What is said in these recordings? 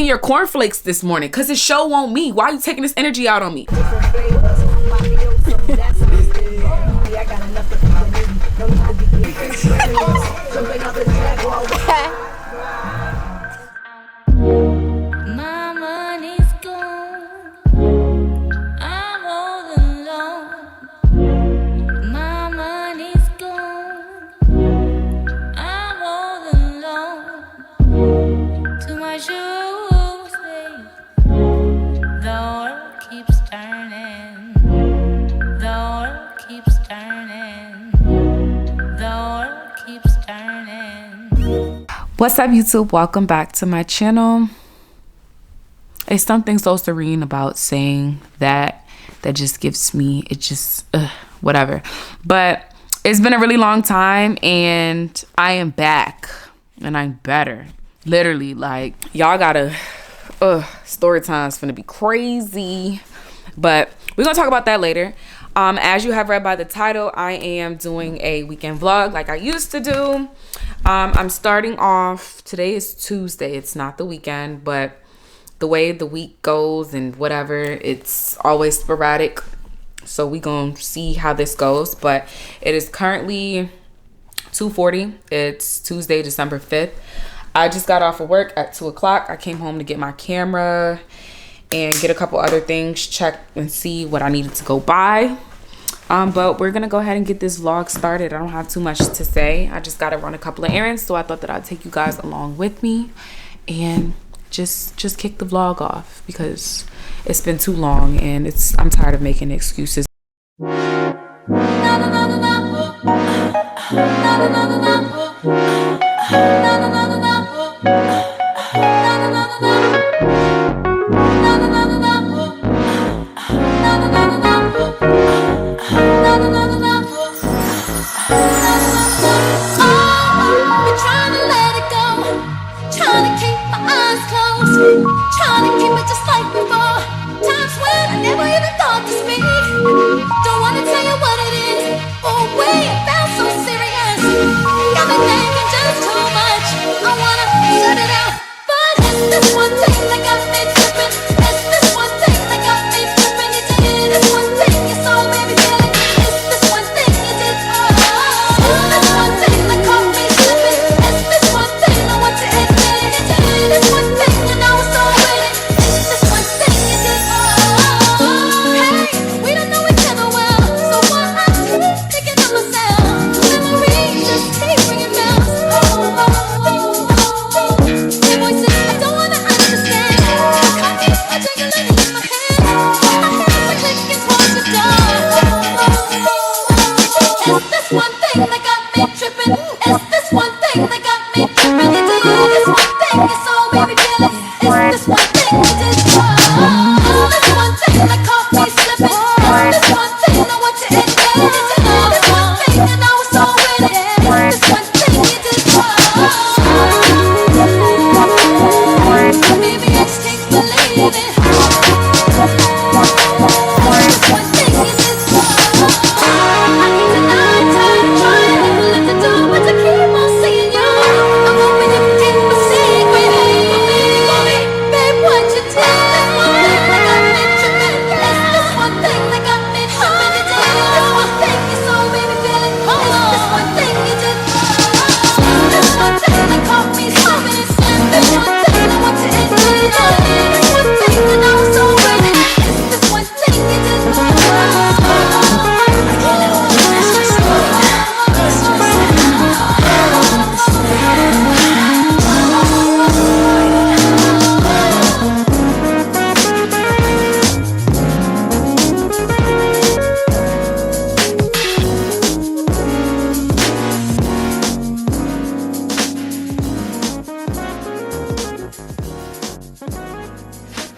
wasting your cornflakes this morning? Cause it's show on me. Why are you taking this energy out on me? My money's gone. I'm all alone. My money's gone. I'm all alone. To my shoes, the world keeps turning. The world keeps turning. The world keeps turning. What's up, YouTube? Welcome back to my channel. It's something so serene about saying that just gives me, it just, whatever. But it's been a really long time and I am back and I'm better. Literally, like, y'all gotta, story time's finna be crazy. But we're gonna talk about that later. As you have read by the title, I am doing a weekend vlog like I used to do. I'm starting off, today is Tuesday, it's not the weekend, but the way the week goes and whatever, it's always sporadic. So we gonna see how this goes. But it is currently 2:40. It's Tuesday, December 5th. I just got off of work at 2 o'clock. I came home to get my camera and get a couple other things, check and see what I needed to go buy. But we're gonna go ahead and get this vlog started. I don't have too much to say. I just gotta run a couple of errands, so I thought that I'd take you guys along with me and just kick the vlog off because it's been too long and I'm tired of making excuses. Trying to keep it just like before. Times when I never even thought to speak. Don't wanna tell you what it is. Oh wait, it felt so serious. Got me thinking just too much. I wanna set it out, but it's this one thing that got me tripping. It's this one thing that got me tripping. You did this one thing, you saw baby feeling. It's this one thing you did. It's this one thing that caught me slipping. It's this one thing I want to admit. You did this one thing, you know it's so with it. It's this one thing you did. Hey, we don't know each other well, so why I keep thinking of myself. Memories just keep bringing bells. Hey voices I don't wanna understand. I take a look in my head. My hands are clicking towards the door. It's this one thing that got me tripping. It's this one thing that got me tripping. You did this one thing, you saw baby feeling. It's this one thing you did. It's this one thing that caught me slipping. It's this one thing I want to admit. You did this one thing, you know it's all with it. It's this one thing you did. Maybe I just can't believe it. It's this one thing you did. I keep denying time, trying to let the door, but I keep on seeing you. I'm hoping you can keep my secret. Babe, what you did? This one thing that got me tripping. It's this one thing that got me tripping. You did this one thing you saw, baby, feeling. It's this one thing you did. This one thing that caught me slipping. It's this one thing I want to admit. This one thing that I was so with it. It's this one thing you did. I can't help it. It's just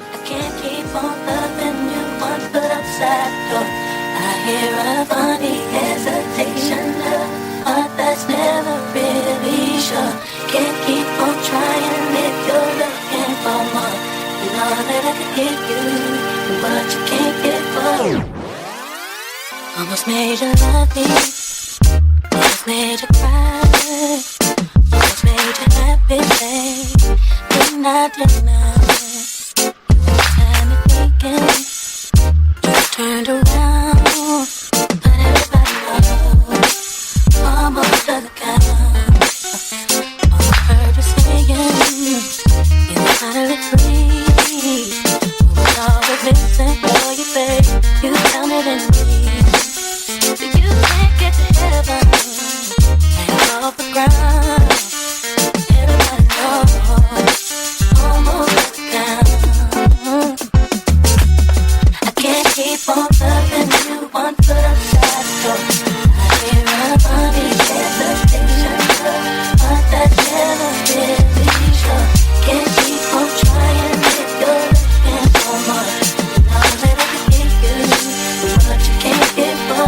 I can't keep on loving you one foot outside the door. I hear a funny hesitation, a heart that's never really sure. Can't keep on trying if you're looking for more. You know that I could give you what you can't get for. Almost made you love me, almost made you cry, almost made you happy, babe. Didn't I? other kind. Heard you saying you're finally free. Was always missing for you, babe. You counted in me, but you can't get to heaven. Hang off the ground. Everybody knows, almost down. I can't keep on loving you one foot outside the door. I hear a funny hesitation, but that never really sure. Can't keep on trying if you're looking for more. And all that I can give you is what you can't get for.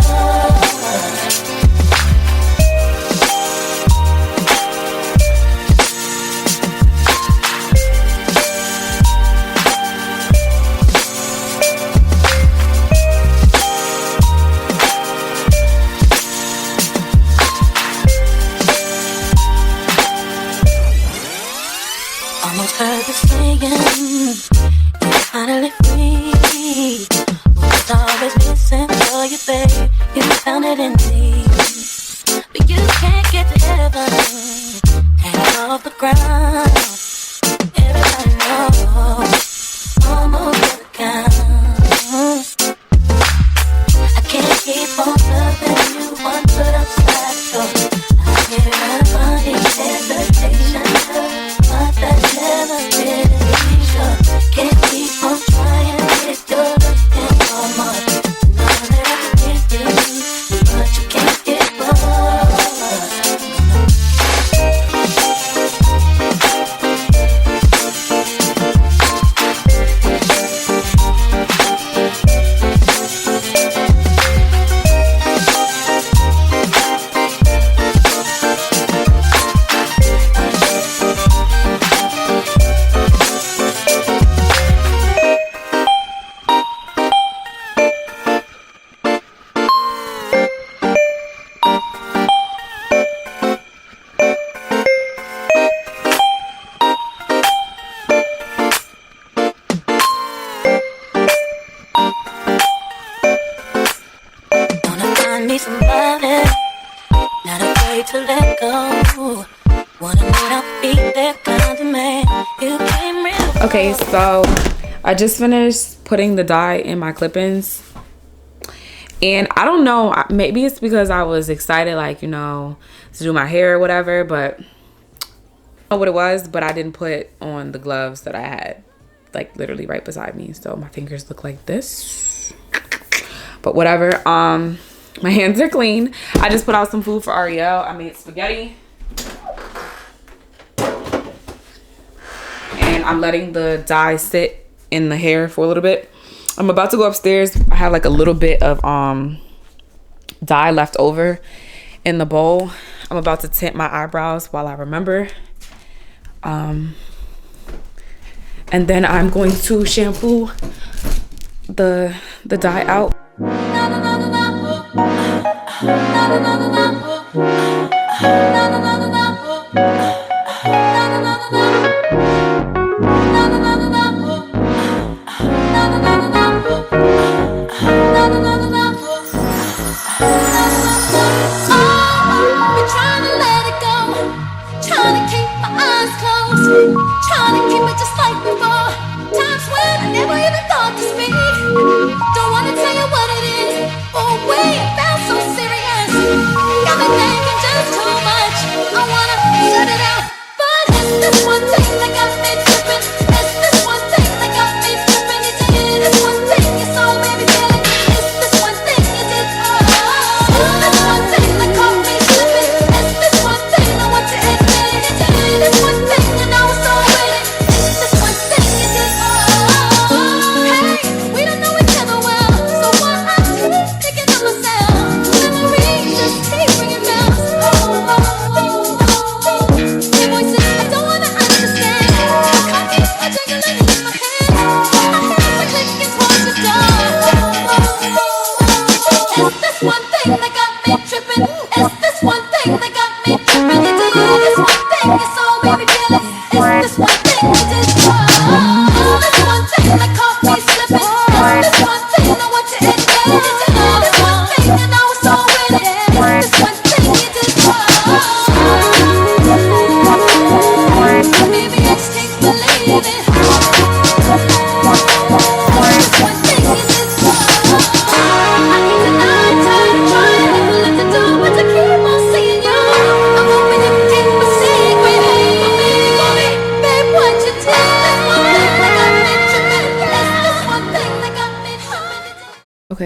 Almost heard the saying, you're finally free. Was always missing for you, babe. You found it in me, but you can't get to heaven. Hang off the ground. Everybody knows, almost the count. I can't keep on loving you one foot outside the door. I hear a funny hesitation. That never really sure. Can't keep on trying if you're looking for more. And all that I can give you is what you can't get for. Need somebody, not afraid to let go. Wanna know I'll be that kind of man. You came real. Okay, so I just finished putting the dye in my clip-ins, and I don't know, maybe it's because I was excited, like, you know, to do my hair or whatever, but I don't know what it was, but I didn't put on the gloves that I had, like, literally right beside me, so my fingers look like this, but whatever. My hands are clean. I just put out some food for Ariel. I made spaghetti. And I'm letting the dye sit in the hair for a little bit. I'm about to go upstairs. I have like a little bit of dye left over in the bowl. I'm about to tint my eyebrows while I remember. And then I'm going to shampoo the dye out. Trying to keep it just like before. Times when I never even thought to speak. Don't wanna tell you what it is. Oh wait, it felt so serious. Got me thinking just too much. I wanna shut it out, but it's this one thing that got me tripping. It's this one thing that got me tripping. It's this one thing you saw, baby, feeling. It's this one thing you did. It's this one thing that caught me slipping. It's this one thing I want to admit. It's this one thing and I was so with it. It's this one thing you did. Hey, we don't know each other well, so why I keep thinking of myself. Memories just keep bringing back. Your voices I don't wanna understand. Coffee, I drink a little in my hand. My hands are clicking towards the door. It's this one thing that got me tripping. It's this one thing that got me tripping. It's this one thing you saw, baby, feeling. It's this one thing you did. It's this one thing that caught me slipping. It's this one thing I want to admit. It's this one thing and I was so with it. It's this one thing you did.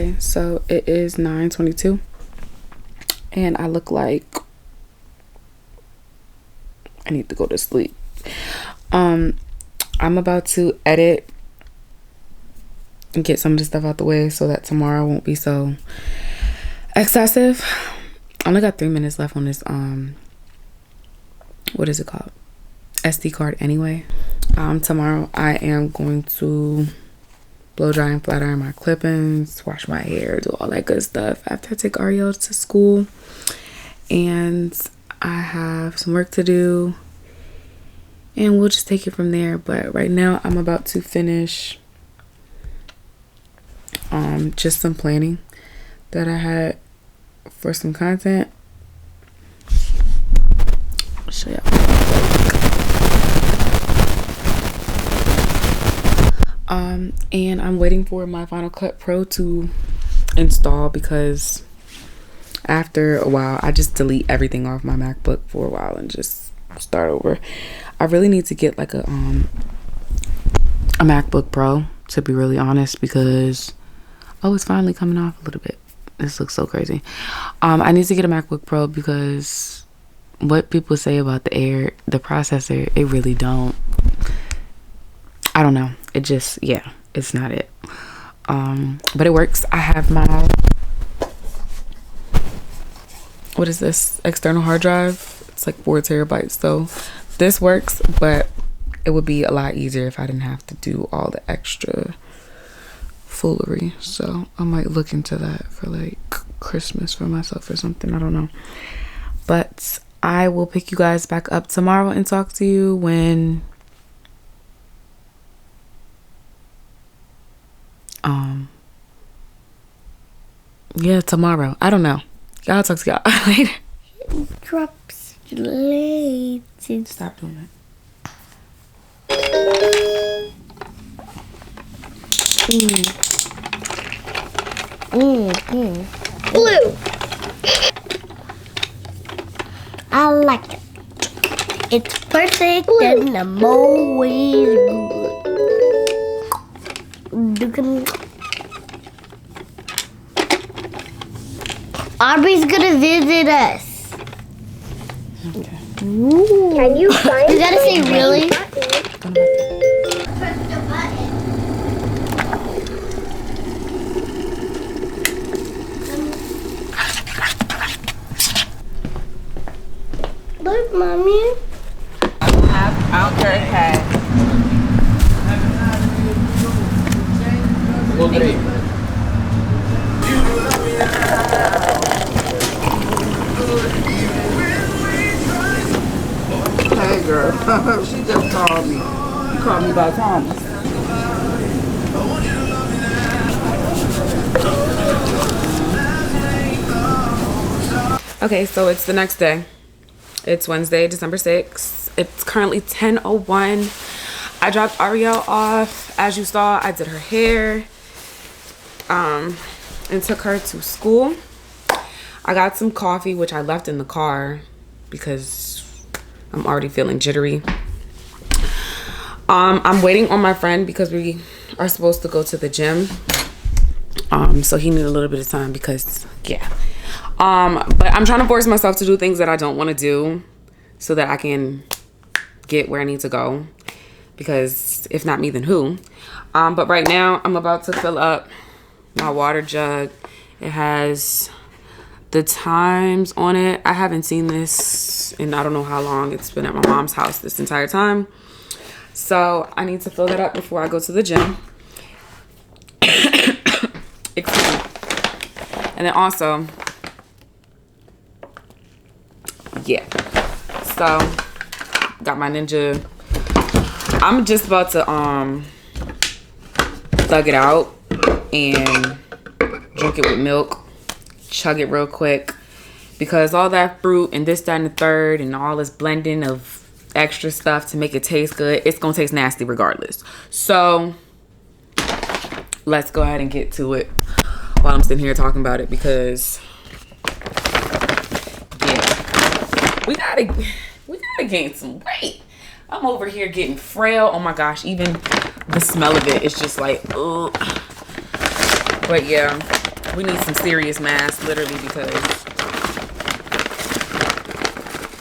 Okay, so it is 9:22 and I look like I need to go to sleep. I'm about to edit and get some of the stuff out the way so that tomorrow won't be so excessive. I only got 3 minutes left on this what is it called, SD card anyway. Tomorrow I am going to blow dry and flat iron my clip-ins, wash my hair, do all that good stuff after I take Ariel to school. And I have some work to do and we'll just take it from there. But right now I'm about to finish just some planning that I had for some content. I'll show y'all. And I'm waiting for my Final Cut Pro to install because after a while I just delete everything off my MacBook for a while and just start over. I really need to get like a MacBook Pro, to be really honest, because it's finally coming off a little bit. This looks so crazy. I need to get a MacBook Pro because what people say about the processor, it really don't. I don't know. It just, yeah, it's not it. But it works. I have my, what is this? External hard drive. It's like 4 terabytes. So this works, but it would be a lot easier if I didn't have to do all the extra foolery. So I might look into that for like Christmas for myself or something. I don't know. But I will pick you guys back up tomorrow and talk to you when yeah, tomorrow. I don't know. Y'all talk to y'all later. Drops late. Stop doing it. Blue. I like it. It's perfect blue. And I'm always good. Aubrey's gonna visit us. Okay. Ooh. Can you find? You gotta say really. Press the button. Look, mommy. I don't care hat. Hey girl, she just called me. You called me about Thomas. Okay, so it's the next day. It's Wednesday, December 6th. It's currently 10:01. I dropped Ariel off. As you saw, I did her hair and took her to school. I got some coffee, which I left in the car because I'm already feeling jittery. I'm waiting on my friend because we are supposed to go to the gym. So he needed a little bit of time because, yeah. But I'm trying to force myself to do things that I don't want to do so that I can get where I need to go. Because if not me, then who? But right now, I'm about to fill up my water jug. It has the times on it. I haven't seen this in I don't know how long. It's been at my mom's house this entire time. So I need to fill that up before I go to the gym. Excuse me. And then also, yeah. So got my Ninja. I'm just about to thug it out and drink it with milk. Chug it real quick because all that fruit and this, that, and the third and all this blending of extra stuff to make it taste good, it's gonna taste nasty regardless. So let's go ahead and get to it while I'm sitting here talking about it because yeah, we gotta gain some weight. I'm over here getting frail. Oh my gosh, even the smell of it is just like ugh. But yeah, We need some serious masks, literally, because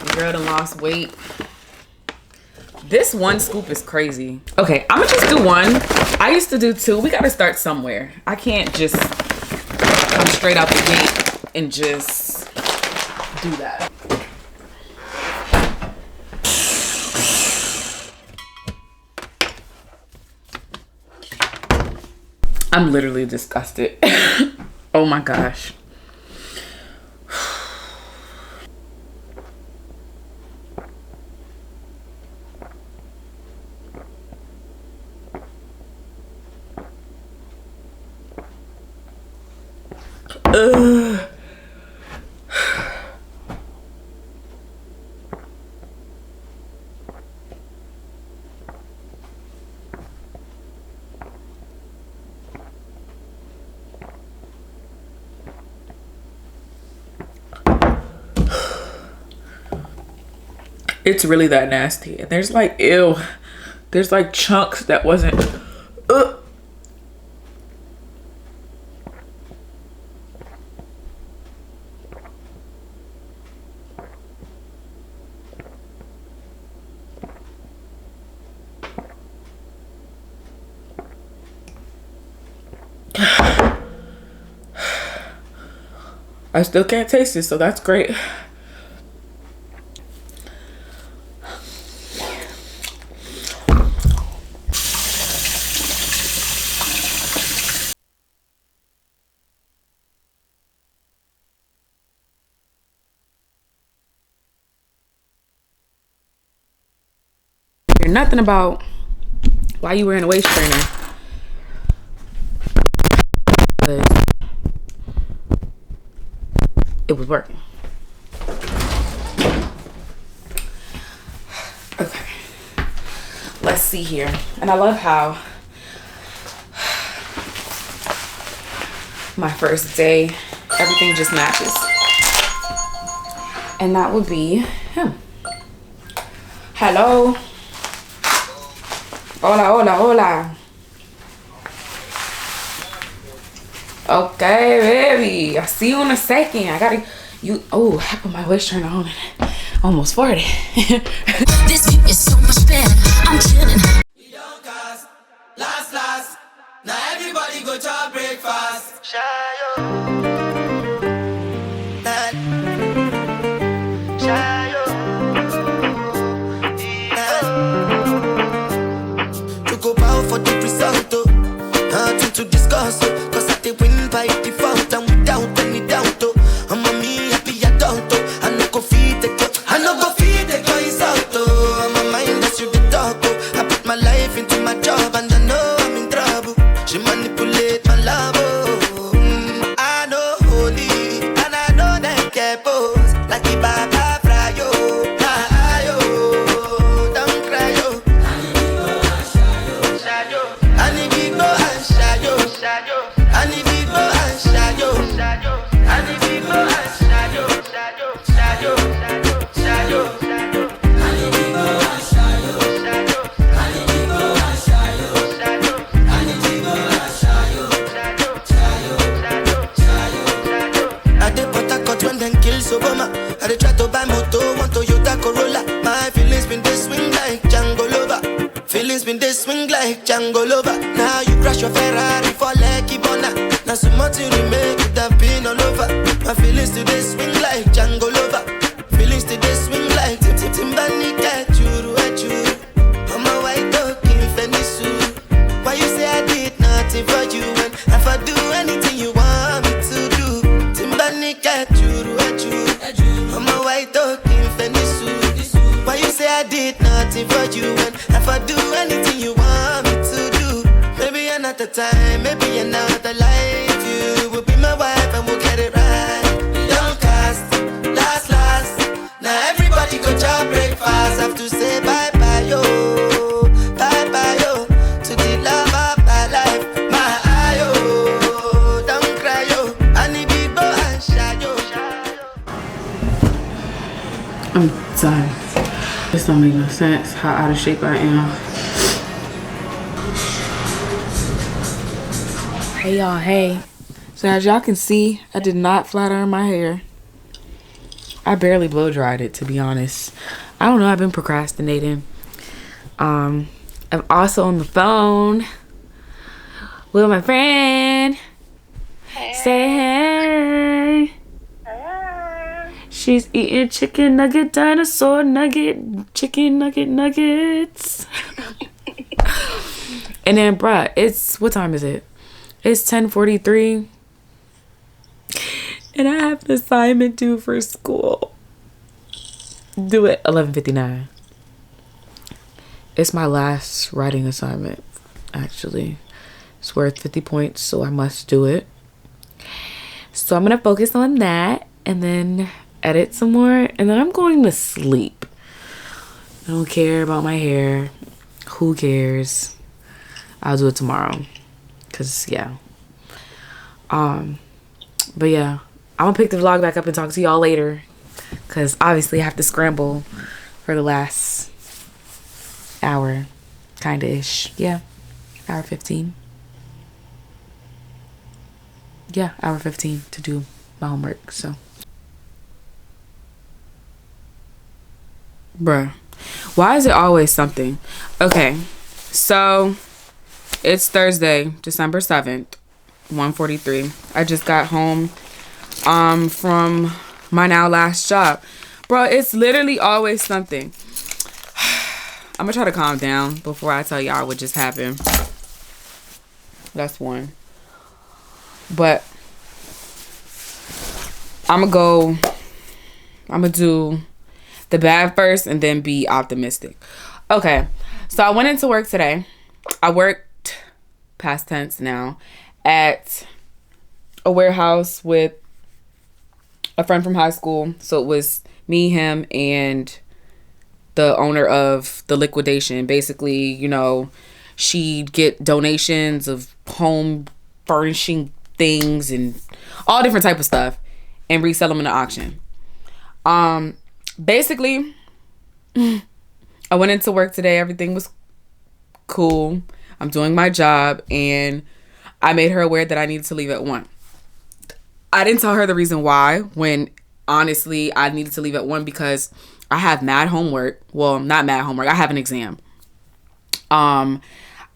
the girl done lost weight. This one scoop is crazy. Okay, I'm gonna just do one. I used to do two. We gotta start somewhere. I can't just come straight out the gate and just do that. I'm literally disgusted. Oh my gosh. Ugh. It's really that nasty. And there's like, ew. There's like chunks that wasn't. Ugh. I still can't taste it, so that's great. Hear nothing about why you wearing a waist trainer. But it was working. Okay. Let's see here. And I love how my first day, everything just matches. And that would be him. Hello. Hola, hola, hola. Okay, baby. I'll see you in a second. I gotta, oh, I put my waist trainer on and almost 40. This view is so much better. I'm chilling. We don't cast. Last. Now everybody go to breakfast. Shayo. Shayo. To go bow for the result, oh. Nothing to discuss, oh. Cause I did win by default and without any doubt, oh. I'm a me happy adult, oh. I no go feed the girl. I no go feed the girl insult, oh. I'm a mind that's you the dog, oh. I put my life into my job and I know I'm in trouble. She manipulate my love, oh. I know holy and I know that get pose like the Baba Frayo. Ayo, don't cry, yo. And if we go and shayo, and if we go and shayo, and if we go and shayo, shayo, and if we go and shayo, and if we go and shayo, and if we go and shayo. I dey Port Harcourt when them kill Obama. I dey try to buy moto, want Toyota Corolla. My feelings been they swing like Django Lover. Feelings been they swing like Django Lover. Now you crash your Ferrari for Lucky Bona. Now so much you remake it have been all over. My feelings today swing like Django Lover. Feelings today swing like Timbani cat churu achuru. I'm a white dog in Fenisu. Why you say I did nothing for you when if I do anything you want me to do? Timbani cat churu achuru. I'm a white dog in Fenisu. Why you say I did nothing for you when if I do anything you want me to do? Maybe another time, maybe another life. You will be my wife and we'll get it right. Don't cast, last. Now everybody go to breakfast. Have to say bye yo, to the love of my life. My ayo, don't cry yo. I need people and shayo. I'm done. This don't make no sense how out of shape I am. Hey y'all, hey. So as y'all can see, I did not flat iron my hair. I barely blow dried it, to be honest. I don't know, I've been procrastinating. I'm also on the phone with my friend. Hey. Say hey. Hello. She's eating chicken nugget, dinosaur nugget, chicken nugget nuggets. And then, bruh, what time is it? It's 10:43. And I have an assignment due for school. Due at 11:59. It's my last writing assignment, actually. It's worth 50 points, so I must do it. So I'm going to focus on that and then edit some more. And then I'm going to sleep. I don't care about my hair. Who cares? I'll do it tomorrow. Because, yeah. But, yeah. I'm going to pick the vlog back up and talk to y'all later. Because, obviously, I have to scramble for the last hour. Kinda-ish. Yeah. Hour 15. Yeah, hour 15 to do my homework, so. Bruh. Why is it always something? Okay, so it's Thursday, December 7th, 1:43. I just got home from my now last job. Bro, it's literally always something. I'm gonna try to calm down before I tell y'all what just happened. That's one. But I'm gonna do the bad first and then be optimistic. Okay, so I went into work today. I worked, past tense now, at a warehouse with a friend from high school. So it was me, him, and the owner of the liquidation. Basically, you know, she'd get donations of home furnishing things and all different type of stuff and resell them in the auction. Basically, I went into work today. Everything was cool. I'm doing my job, and I made her aware that I needed to leave at 1. I didn't tell her the reason why, when honestly I needed to leave at 1 because I have mad homework. Well, not mad homework. I have an exam. I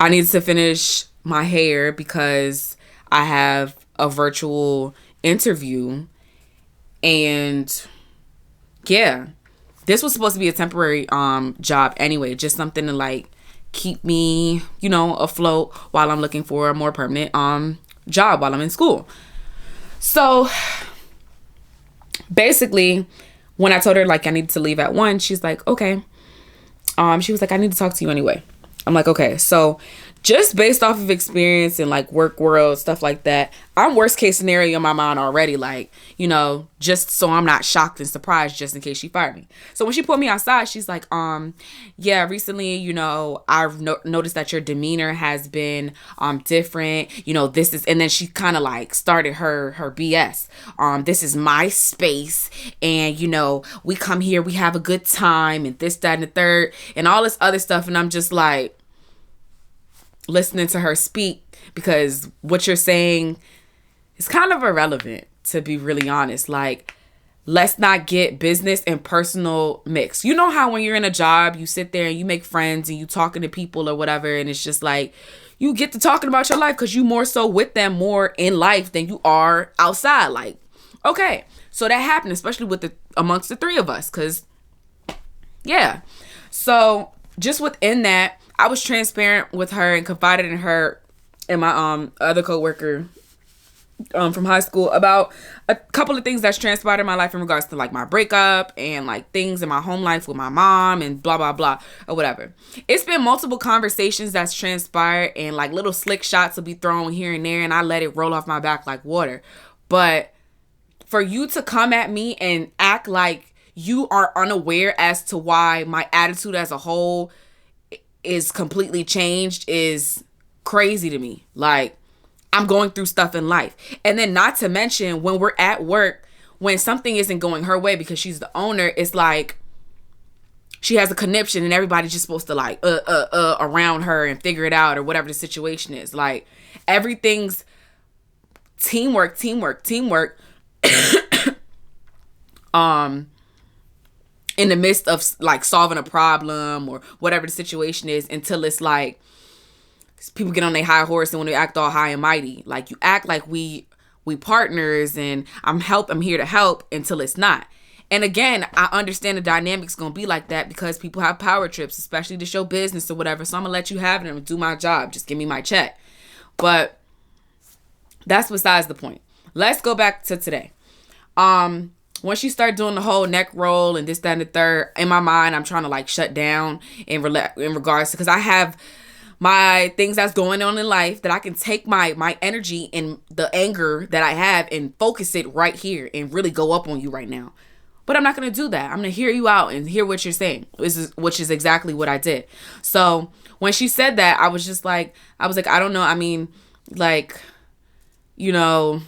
needed to finish my hair because I have a virtual interview. And yeah, this was supposed to be a temporary job anyway, just something to like keep me, you know, afloat while I'm looking for a more permanent job while I'm in school. So basically, when I told her like I needed to leave at 1, she's like, okay. She was like, I need to talk to you anyway. I'm like, okay. So just based off of experience and like work world, stuff like that, I'm worst case scenario in my mind already. Like, you know, just so I'm not shocked and surprised just in case she fired me. So when she put me outside, she's like, yeah, recently, you know, I've noticed that your demeanor has been different. You know, this is, and then she kind of like started her BS. This is my space, and you know, we come here, we have a good time, and this, that, and the third, and all this other stuff. And I'm just like, listening to her speak, because what you're saying is kind of irrelevant, to be really honest. Like, let's not get business and personal mixed. You know how when you're in a job, you sit there and you make friends and you talking to people or whatever, and it's just like you get to talking about your life because you more so with them more in life than you are outside. Like, okay, so that happened, especially with amongst the three of us, because yeah. So just within that, I was transparent with her and confided in her and my other coworker from high school about a couple of things that's transpired in my life in regards to like my breakup and like things in my home life with my mom and blah blah blah or whatever. It's been multiple conversations that's transpired, and like little slick shots will be thrown here and there, and I let it roll off my back like water. But for you to come at me and act like you are unaware as to why my attitude as a whole is completely changed is crazy to me. Like, I'm going through stuff in life. And then not to mention when we're at work, when something isn't going her way because she's the owner, it's like she has a conniption and everybody's just supposed to like around her and figure it out or whatever the situation is. Like, everything's teamwork. In the midst of like solving a problem or whatever the situation is, until it's like people get on their high horse and when they act all high and mighty, like you act like we partners and I'm here to help, until it's not. And again, I understand the dynamic's gonna be like that because people have power trips, especially to show business or whatever. So I'm gonna let you have it and do my job. Just give me my check. But that's besides the point. Let's go back to today. Once you start doing the whole neck roll and this, that, and the third, in my mind, I'm trying to like shut down in regards to, because I have my things that's going on in life that I can take my energy and the anger that I have and focus it right here and really go up on you right now. But I'm not going to do that. I'm going to hear you out and hear what you're saying, which is exactly what I did. So when she said that, I was like, I don't know. I mean, like, you know,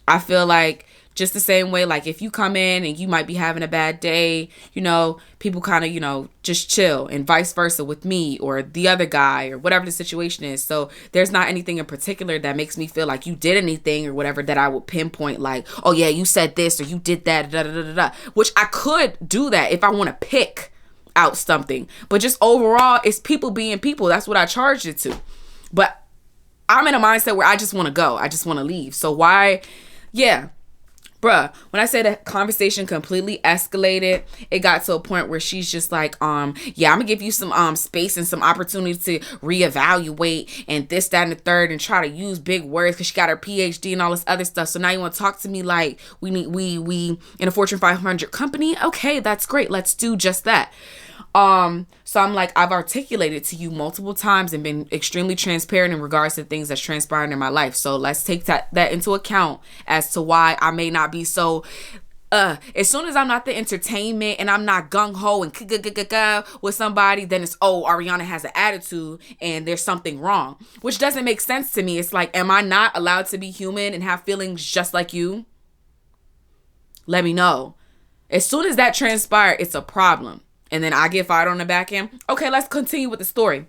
I feel like just the same way, like if you come in and you might be having a bad day, you know, people kind of, you know, just chill, and vice versa with me or the other guy or whatever the situation is. So there's not anything in particular that makes me feel like you did anything or whatever that I would pinpoint like, oh yeah, you said this or you did that, da, da, da, da, da. Which I could do that if I want to pick out something. But just overall, it's people being people. That's what I charged it to. But I'm in a mindset where I just want to go. I just want to leave. So why? Yeah. Bruh, when I say the conversation completely escalated, it got to a point where she's just like, yeah, I'm gonna give you some space and some opportunity to reevaluate and this, that, and the third, and try to use big words because she got her PhD and all this other stuff. So now you want to talk to me like we in a Fortune 500 company? Okay, that's great. Let's do just that. So I'm like, I've articulated to you multiple times and been extremely transparent in regards to things that's transpiring in my life. So let's take that into account as to why I may not be so, as soon as I'm not the entertainment and I'm not gung-ho and with somebody, then it's, oh, Ariana has an attitude and there's something wrong, which doesn't make sense to me. It's like, am I not allowed to be human and have feelings just like you? Let me know. As soon as that transpires, it's a problem. And then I get fired on the back end. Okay, let's continue with the story.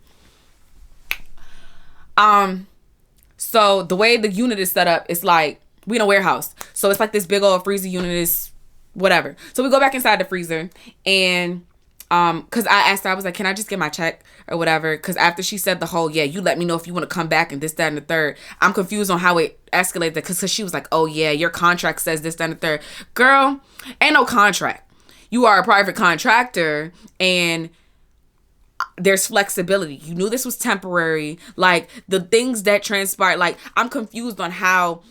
So the way the unit is set up, it's like we in a warehouse. So it's like this big old freezer unit is whatever. So we go back inside the freezer and because I asked her, I was like, can I just get my check or whatever? Because after she said the whole, yeah, you let me know if you want to come back and this, that, and the third. I'm confused on how it escalated because she was like, oh yeah, your contract says this, that, and the third. Girl, ain't no contract. You are a private contractor and there's flexibility. You knew this was temporary. Like the things that transpired, like I'm confused on how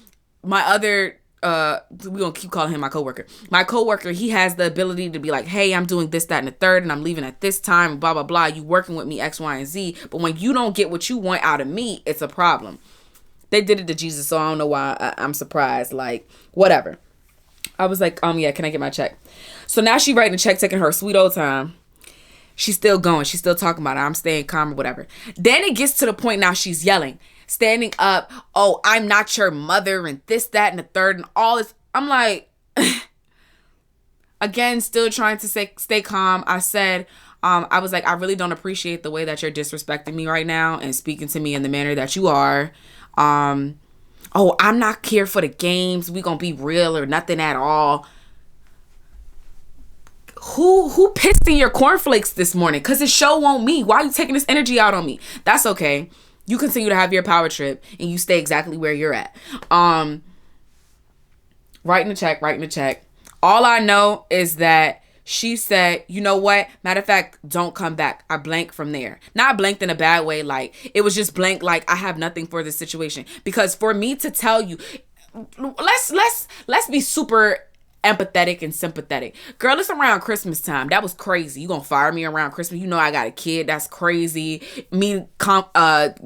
my other, we're going to keep calling him my coworker. My coworker, he has the ability to be like, hey, I'm doing this, that, and the third, and I'm leaving at this time, blah, blah, blah. You working with me, X, Y, and Z. But when you don't get what you want out of me, it's a problem. They did it to Jesus, so I don't know why I'm surprised. Like, whatever. I was like, yeah, can I get my check? So now she writing a check, taking her sweet old time. She's still going. She's still talking about it. I'm staying calm or whatever. Then it gets to the point now she's yelling, standing up. Oh, I'm not your mother and this, that, and the third and all this. I'm like, again, still trying to stay calm. I said, I was like, I really don't appreciate the way that you're disrespecting me right now and speaking to me in the manner that you are. Oh, I'm not here for the games. We gonna be real or nothing at all. Who pissed in your cornflakes this morning? Because the show won't me. Why are you taking this energy out on me? That's okay. You continue to have your power trip and you stay exactly where you're at. Writing the check. All I know is that she said, you know what? Matter of fact, don't come back. I blanked from there. Not blanked in a bad way. Like, it was just blank. Like, I have nothing for this situation. Because for me to tell you, let's be super empathetic and sympathetic. Girl, it's around Christmas time. That was crazy. You gonna fire me around Christmas? You know I got a kid. That's crazy. Me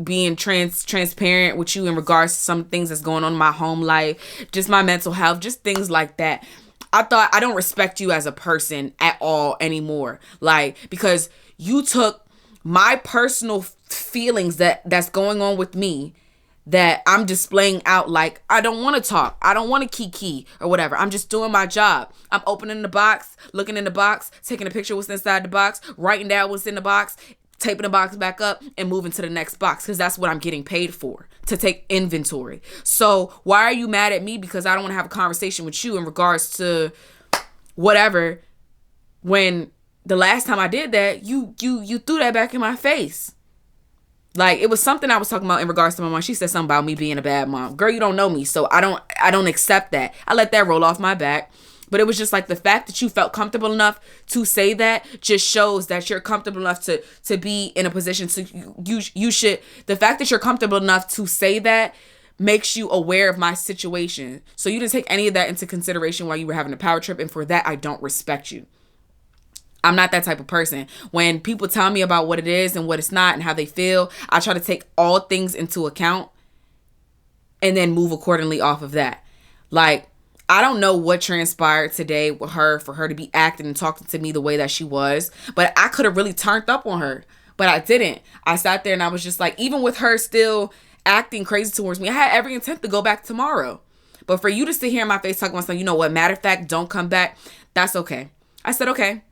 being transparent with you in regards to some things that's going on in my home life, just my mental health, just things like that. I thought, I don't respect you as a person at all anymore. Like, because you took my personal feelings that's going on with me that I'm displaying out, like, I don't want to talk. I don't want to kiki or whatever. I'm just doing my job. I'm opening the box, looking in the box, taking a picture of what's inside the box, writing down what's in the box, taping the box back up and moving to the next box, because that's what I'm getting paid for, to take inventory. So why are you mad at me because I don't want to have a conversation with you in regards to whatever, when the last time I did that, you threw that back in my face? Like, it was something I was talking about in regards to my mom. She said something about me being a bad mom. Girl, you don't know me, so I don't accept that. I let that roll off my back. But it was just like the fact that you felt comfortable enough to say that just shows that you're comfortable enough to be in a position to, you should, the fact that you're comfortable enough to say that makes you aware of my situation. So you didn't take any of that into consideration while you were having a power trip. And for that, I don't respect you. I'm not that type of person. When people tell me about what it is and what it's not and how they feel, I try to take all things into account and then move accordingly off of that. Like, I don't know what transpired today with her for her to be acting and talking to me the way that she was, but I could have really turned up on her, but I didn't. I sat there and I was just like, even with her still acting crazy towards me, I had every intent to go back tomorrow. But for you to sit here in my face talking about something, you know what, matter of fact, don't come back, that's okay. I said, okay.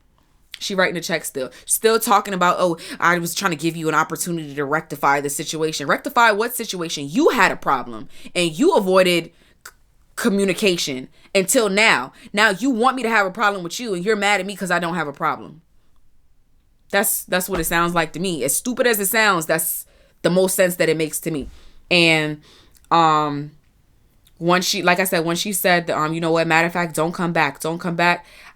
She writing a check still talking about, oh, I was trying to give you an opportunity to rectify the situation. Rectify what situation? You had a problem and you avoided communication until now. Now you want me to have a problem with you and you're mad at me because I don't have a problem. That's what it sounds like to me. As stupid as it sounds, that's the most sense that it makes to me. And when she, like I said, when she said, you know what, matter of fact, don't come back,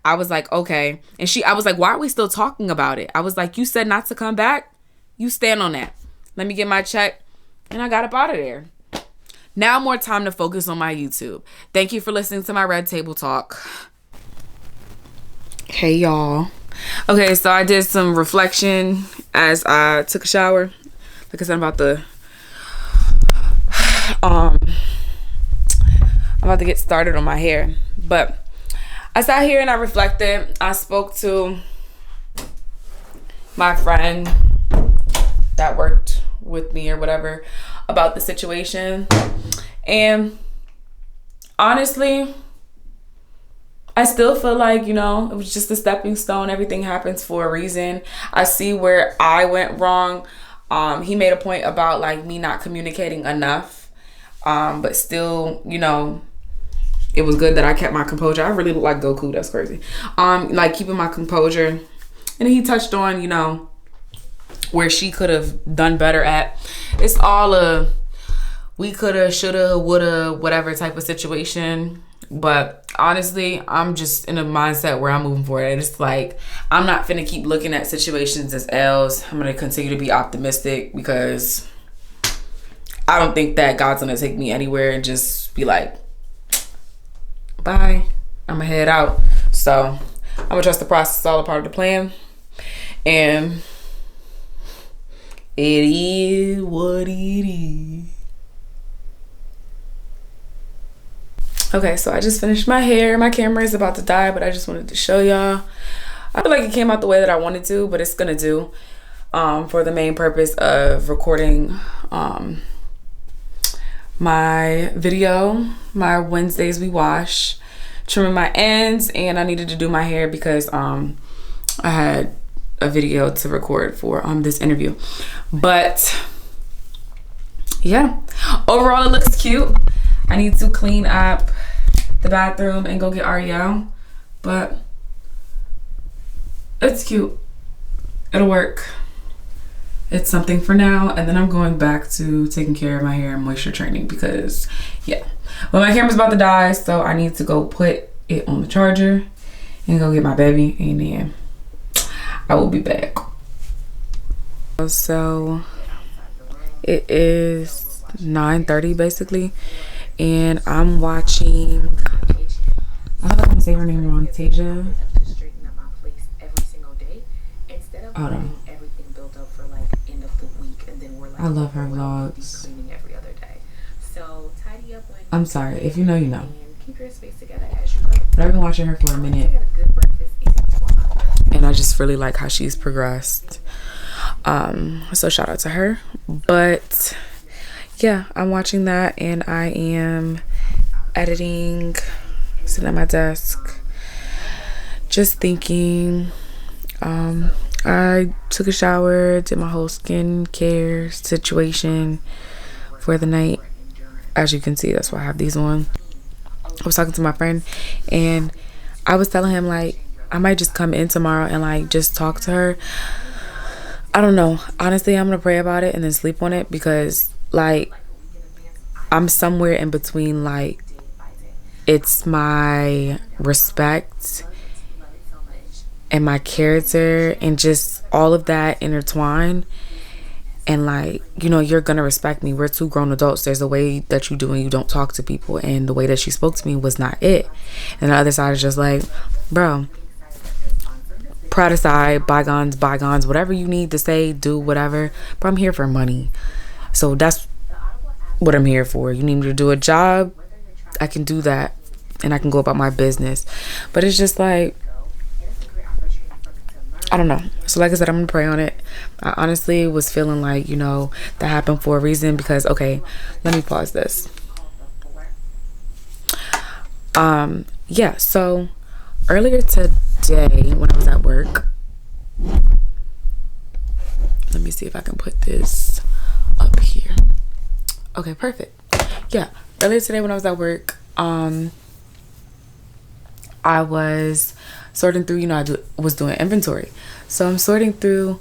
I was like, okay. And I was like, why are we still talking about it? I was like, you said not to come back. You stand on that. Let me get my check. And I got up out of there. Now more time to focus on my YouTube. Thank you for listening to my Red Table Talk. Hey, y'all. Okay, so I did some reflection as I took a shower. Like I said, I'm about to get started on my hair. But I sat here and I reflected. I spoke to my friend that worked with me or whatever about the situation. And honestly, I still feel like, you know, it was just a stepping stone. Everything happens for a reason. I see where I went wrong. He made a point about like me not communicating enough. But still, you know, it was good that I kept my composure. I really look like Goku. That's crazy. Like keeping my composure. And he touched on, you know, where she could have done better at. It's all a we coulda, shoulda, woulda, whatever type of situation. But honestly, I'm just in a mindset where I'm moving forward. It's like, I'm not finna keep looking at situations as L's. I'm gonna continue to be optimistic because I don't think that God's gonna take me anywhere and just be like, bye, I'm gonna head out. So I'm gonna trust the process. It's all a part of the plan. And it is what it is. Okay, so I just finished my hair. My camera is about to die, but I just wanted to show y'all. I feel like it came out the way that I wanted to, but it's gonna do for the main purpose of recording my video, my Wednesdays we wash, trimming my ends, and I needed to do my hair because I had a video to record for this interview. But yeah, overall it looks cute. I need to clean up the bathroom and go get Ariel, but it's cute. It'll work. It's something for now, and then I'm going back to taking care of my hair and moisture training because, yeah. Well, my camera's about to die, so I need to go put it on the charger and go get my baby, and then I will be back. So it is 9:30 basically. And I'm watching, I don't know if I'm saying her name wrong, Tasia. Hold on. I love her vlogs. I'm sorry, if you know, you know. But I've been watching her for a minute. And I just really like how she's progressed. So shout out to her. But yeah, I'm watching that and I am editing, sitting at my desk, just thinking. I I took a shower, did my whole skincare situation for the night. As you can see, that's why I have these on. I was talking to my friend, and I was telling him, like, I might just come in tomorrow and, like, just talk to her. I don't know. Honestly, I'm gonna pray about it and then sleep on it, because, like, I'm somewhere in between, like, it's my respect and my character and just all of that intertwined. And, like, you know, you're gonna respect me. We're two grown adults. There's a way that you do and you don't talk to people, and the way that she spoke to me was not it. And the other side is just like, bro, pride aside, bygones, bygones, whatever you need to say, do whatever. But I'm here for money. So that's what I'm here for. You need me to do a job, I can do that, and I can go about my business. But it's just like, I don't know. So like I said, I'm gonna pray on it. I honestly was feeling like, you know, that happened for a reason, because, okay, let me pause this. Yeah, so earlier today when I was at work, let me see if I can put this up here. Okay, perfect. Yeah, earlier today when I was at work, I was sorting through, you know, was doing inventory. So I'm sorting through,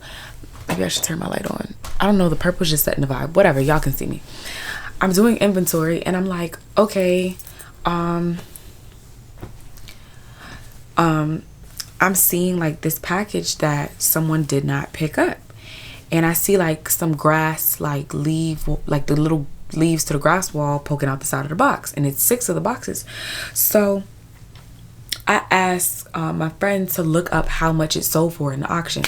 maybe I should turn my light on. I don't know, the purple's just setting the vibe. Whatever, y'all can see me. I'm doing inventory and I'm like, okay, I'm seeing like this package that someone did not pick up. And I see like some grass, like like the little leaves to the grass wall poking out the side of the box. And it's 6 of the boxes. So I asked my friend to look up how much it sold for in the auction.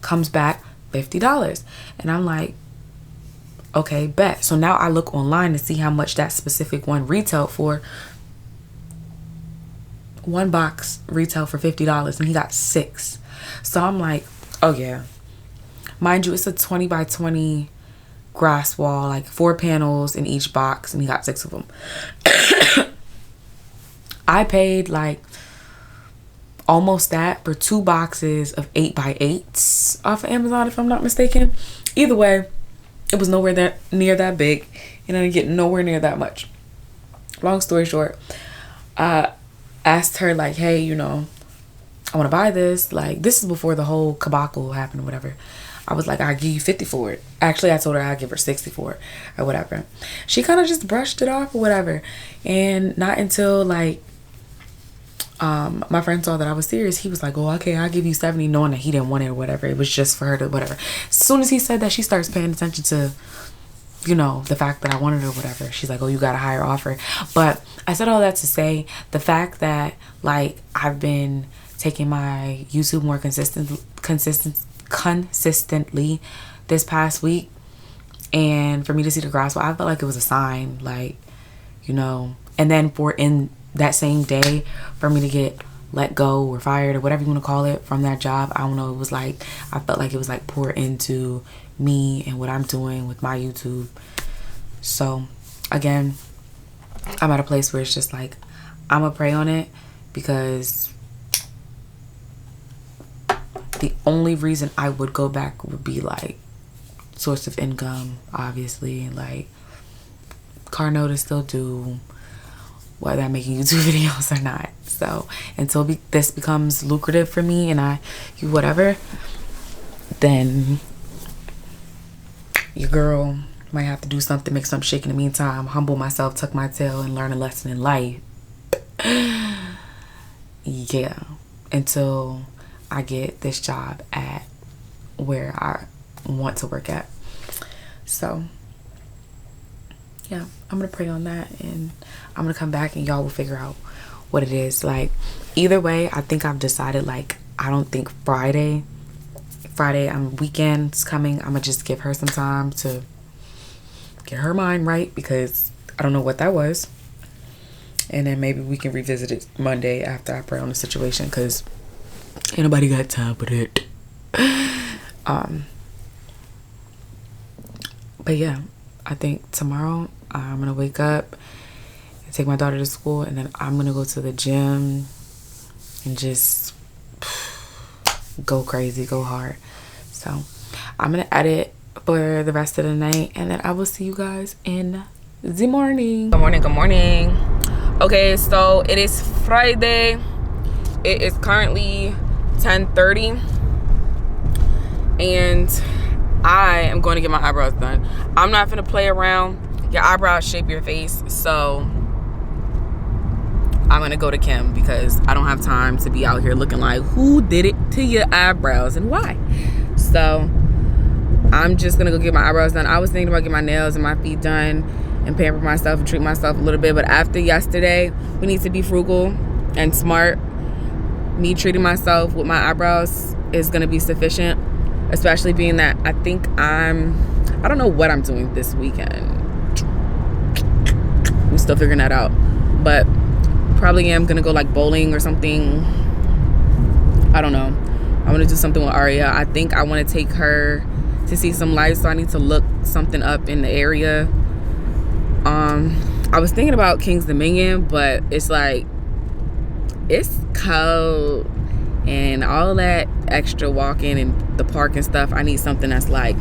Comes back $50. And I'm like, okay, bet. So now I look online to see how much that specific one retailed for. One box retailed for $50 and he got 6. So I'm like, oh yeah. Mind you, it's a 20 by 20 grass wall, like 4 panels in each box, and he got 6 of them. I paid like almost that for 2 boxes of 8 by 8s off of Amazon, if I'm not mistaken. Either way, it was nowhere near that big, and I didn't get nowhere near that much. Long story short, I asked her like, hey, you know, I want to buy this. Like, this is before the whole debacle happened or whatever. I was like, I'll give you 50 for it. Actually, I told her I'd give her 60 for it or whatever. She kind of just brushed it off or whatever. And not until like my friend saw that I was serious, he was like, oh, okay, I'll give you 70, knowing that he didn't want it or whatever. It was just for her to whatever. As soon as he said that, she starts paying attention to, you know, the fact that I wanted it or whatever. She's like, oh, you got a higher offer. But I said all that to say the fact that like I've been taking my YouTube more consistently this past week, and for me to see the grass, well, I felt like it was a sign, like, you know. And then for in that same day for me to get let go or fired or whatever you want to call it from that job, I don't know, it was like, I felt like it was like poured into me and what I'm doing with my YouTube. So again, I'm at a place where it's just like, I'm gonna pray on it, because the only reason I would go back would be like source of income, obviously, and like car note is still due, whether I'm making YouTube videos or not. So until this becomes lucrative for me and I do whatever, then your girl might have to do something, make something shake in the meantime, humble myself, tuck my tail, and learn a lesson in life. Yeah, until I get this job at where I want to work at. So yeah, I'm gonna pray on that, and I'm gonna come back and y'all will figure out what it is. Like, either way, I think I've decided, like, I don't think Friday weekend's coming. I'm gonna just give her some time to get her mind right, because I don't know what that was. And then maybe we can revisit it Monday after I pray on the situation, because ain't nobody got time for that. But yeah, I think tomorrow I'm gonna wake up and take my daughter to school, and then I'm gonna go to the gym and just go crazy, go hard. So I'm gonna edit for the rest of the night, and then I will see you guys in the morning. Good morning. Okay, so it is Friday. It is currently 10:30, and I am going to get my eyebrows done. I'm not gonna play around. Your eyebrows shape your face, so I'm gonna go to Kim because I don't have time to be out here looking like who did it to your eyebrows and why. So I'm just gonna go get my eyebrows done. I was thinking about getting my nails and my feet done and pamper myself and treat myself a little bit, but after yesterday, we need to be frugal and smart. Me treating myself with my eyebrows is gonna be sufficient, especially being that I think I don't know what I'm doing this weekend. We're still figuring that out, but probably am gonna go like bowling or something. I don't know. I want to do something with Aria. I think I want to take her to see some lights, so I need to look something up in the area. I was thinking about King's Dominion, but it's like it's cold and all that extra walking in the park and stuff. I need something that's like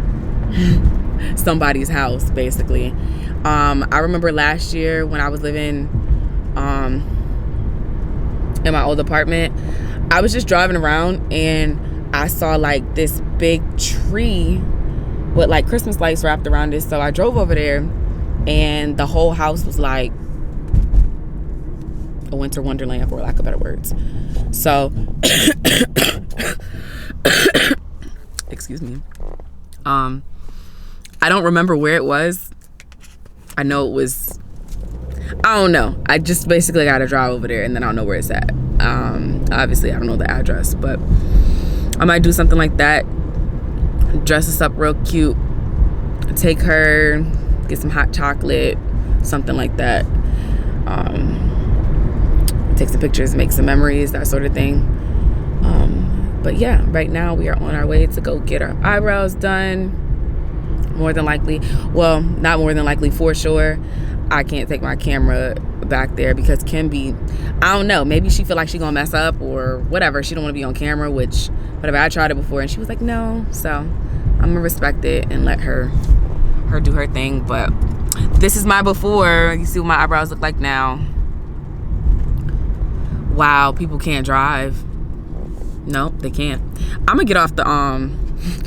somebody's house, basically. I remember last year when I was living in my old apartment, I was just driving around and I saw like this big tree with like Christmas lights wrapped around it. So I drove over there and the whole house was like a winter wonderland, for lack of better words. So excuse me. I don't remember where it was. I know it was, I don't know. I just basically got to drive over there and then I don't know where it's at. Obviously, I don't know the address, but I might do something like that. Dress us up real cute. Take her, get some hot chocolate, something like that. Take some pictures, make some memories, that sort of thing. But yeah, right now we are on our way to go get our eyebrows done. More than likely, well, not more than likely, for sure, I can't take my camera back there because Kim be, I don't know, maybe she feel like she gonna mess up or whatever. She don't want to be on camera, which whatever. I tried it before and she was like no, so I'm gonna respect it and let her do her thing. But this is my before. You see what my eyebrows look like now. Wow, people can't drive. Nope, they can't. I'm gonna get off the I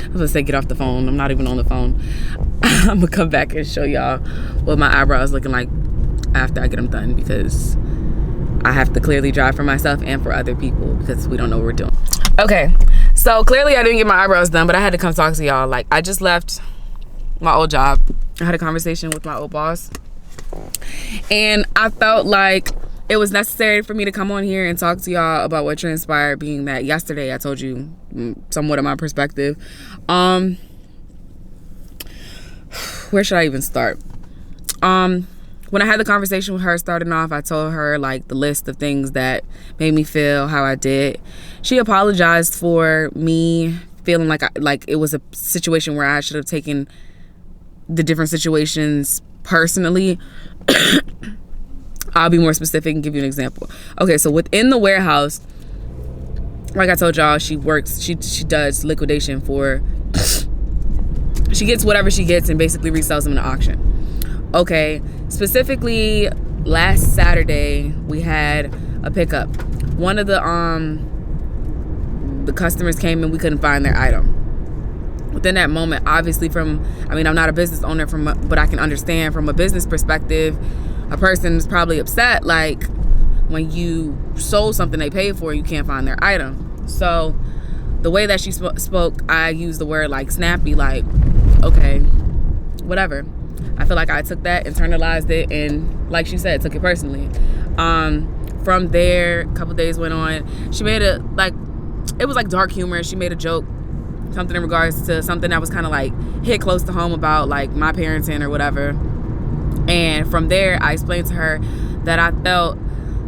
was gonna say get off the phone. I'm not even on the phone. I'm gonna come back and show y'all what my eyebrows looking like after I get them done, because I have to clearly drive for myself and for other people because we don't know what we're doing. Okay, so clearly I didn't get my eyebrows done, but I had to come talk to y'all. Like, I just left my old job. I had a conversation with my old boss and I felt like it was necessary for me to come on here and talk to y'all about what transpired, being that yesterday I told you somewhat of my perspective. Where should I even start? When I had the conversation with her starting off, I told her like the list of things that made me feel how I did. She apologized for me feeling like it was a situation where I should have taken the different situations personally. I'll be more specific and give you an example. Okay, so within the warehouse, like I told y'all, she works, she does liquidation for, she gets whatever she gets and basically resells them in the auction. Okay, specifically last Saturday, we had a pickup. One of the customers came and we couldn't find their item. Within that moment, obviously I'm not a business owner but I can understand from a business perspective, a person is probably upset, like when you sold something they paid for, you can't find their item. So the way that she spoke, I used the word like snappy, like, okay, whatever. I feel like I took that, internalized it, and like she said, took it personally. From there, a couple days went on. She made it was like dark humor. She made a joke, something in regards to something that was kind of like hit close to home about like my parenting or whatever. And from there, I explained to her that I felt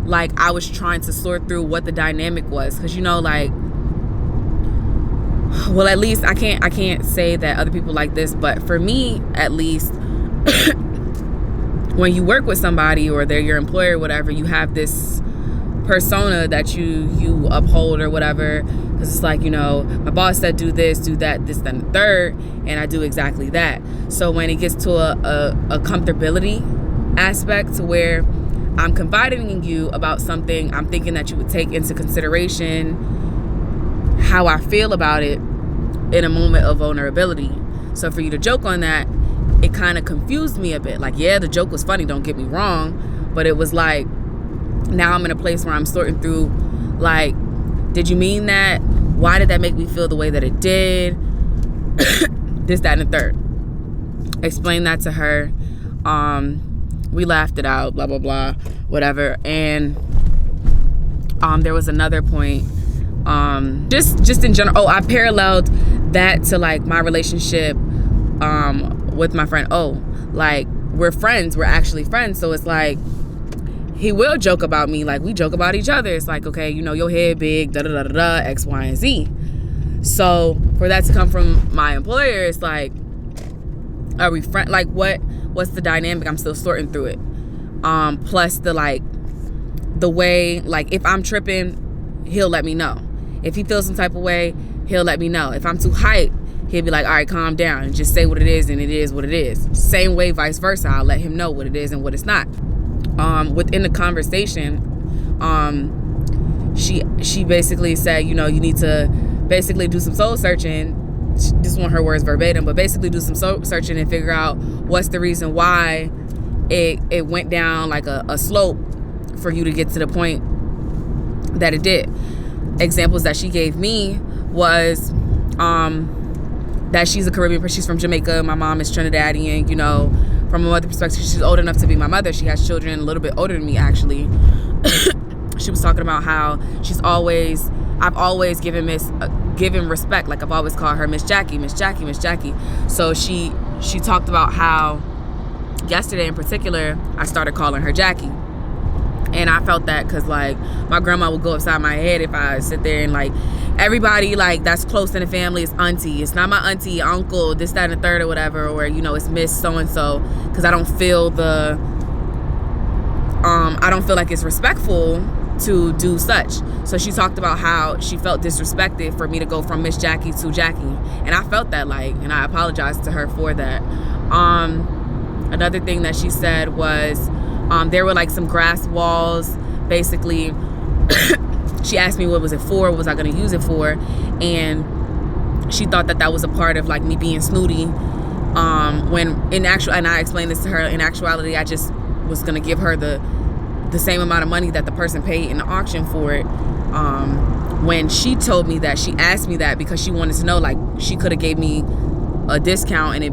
like I was trying to sort through what the dynamic was, because like, well, at least I can't say that other people like this, but for me at least, when you work with somebody or they're your employer or whatever, you have this persona that you uphold or whatever Because it's like, my boss said do this, do that, this, then the third, and I do exactly that. So when it gets to a comfortability aspect to where I'm confiding in you about something, I'm thinking that you would take into consideration how I feel about it in a moment of vulnerability. So for you to joke on that, it kind of confused me a bit. Like, yeah, the joke was funny, don't get me wrong, but it was like, now I'm in a place where I'm sorting through, like, did you mean that? Why did that make me feel the way that it did? This, that, and the third. Explain that to her. We laughed it out, blah, blah, blah, whatever. And there was another point, just in general. Oh, I paralleled that to like my relationship with my friend. Oh, like we're friends. We're actually friends. So it's like, he will joke about me, like we joke about each other. It's like, okay, your head big, da da da da da, X, Y, and Z. So for that to come from my employer, it's like, are we friends? Like, what's the dynamic? I'm still sorting through it. Plus the way, like if I'm tripping, he'll let me know. If he feels some type of way, he'll let me know. If I'm too hyped, he'll be like, all right, calm down and just say what it is, and it is what it is. Same way, vice versa. I'll let him know what it is and what it's not. Within the conversation, she basically said, you need to basically do some soul searching. This weren't her words verbatim, but basically do some soul searching and figure out what's the reason why it went down like a slope for you to get to the point that it did. Examples that she gave me was that she's a Caribbean person. She's from Jamaica. My mom is Trinidadian. From a mother perspective, she's old enough to be my mother. She has children a little bit older than me, actually. She was talking about how I've always given respect. Like I've always called her Miss Jackie, Miss Jackie, Miss Jackie. So she talked about how yesterday in particular, I started calling her Jackie. And I felt that because like my grandma would go upside my head if I sit there and like everybody like that's close in the family is auntie. It's not my auntie, uncle, this, that, and the third or whatever, or it's Miss so-and-so, because I don't feel like it's respectful to do such. So she talked about how she felt disrespected for me to go from Miss Jackie to Jackie, and I felt that and I apologized to her for that. Another thing that she said was there were like some grass walls basically. She asked me what was it for, what was I going to use it for, and she thought that was a part of like me being snooty, when and I explained this to her, in actuality I just was going to give her the same amount of money that the person paid in the auction for it. When she told me that, she asked me that because she wanted to know, like, she could have gave me a discount and it